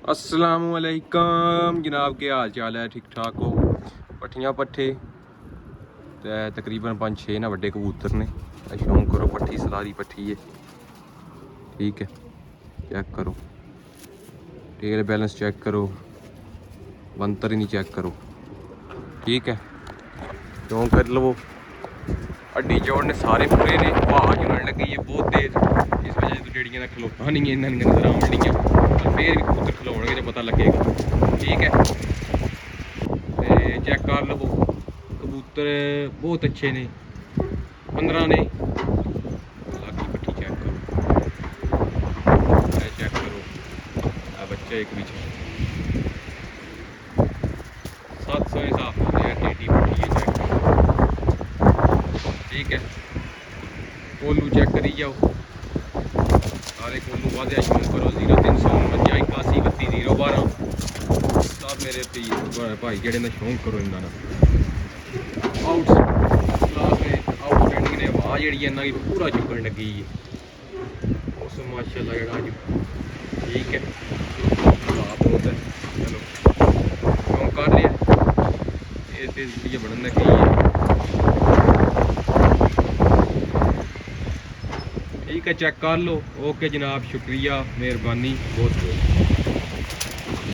अस्सलामुअलैकुम जनाब, के हाल चाल है? ठीक ठाक हो? पट्ठियां पट्ठे ते तकरीबन 5-6 ना वड्डे कबूतर ने। शौक करो पट्ठी सलारी पट्ठी है, ठीक है। चेक करो टेल बैलेंस, चेक करो बनतर ही नहीं चेक करो, ठीक है। शौक कर लो। हड्डी जोड़ ने सारे पूरे ने, आवाज होने लगी है बहुत तेज, इस वजह से जेड़ियां ने खलोता नहीं है, इन्होंने नजर आवन लगियां। पर फिर भी कबूतर खलोणगे तो पता लगेगा, ठीक है। चेक कर लो, कबूतर बहुत अच्छे ने, 15 ने। बाकी पट्ठी चेक करो, चेक करो बच्चा एक भी 700 हिसाब से टेढ़ी पट्टी है, चेक करो, ठीक है। कोलू चेक करी जाओ, सारे कोलू वादे शौक करो। 0349 81 32 012 सब मेरे भाई जेड़े ने शौक करो इन्होंने आउट क्लास ने, आउटस्टैंडिंग ने। आवाज़ जी इन्हों की पूरा चुकन लगी है, उस माशाल्लाह जेड़ा अज, ठीक है। बहुत है, चलो शौक कर लिया, ये बनन लगी है, ठीक है। चेक कर लो। ओके जनाब, शुक्रिया, मेहरबानी बहुत बहुत।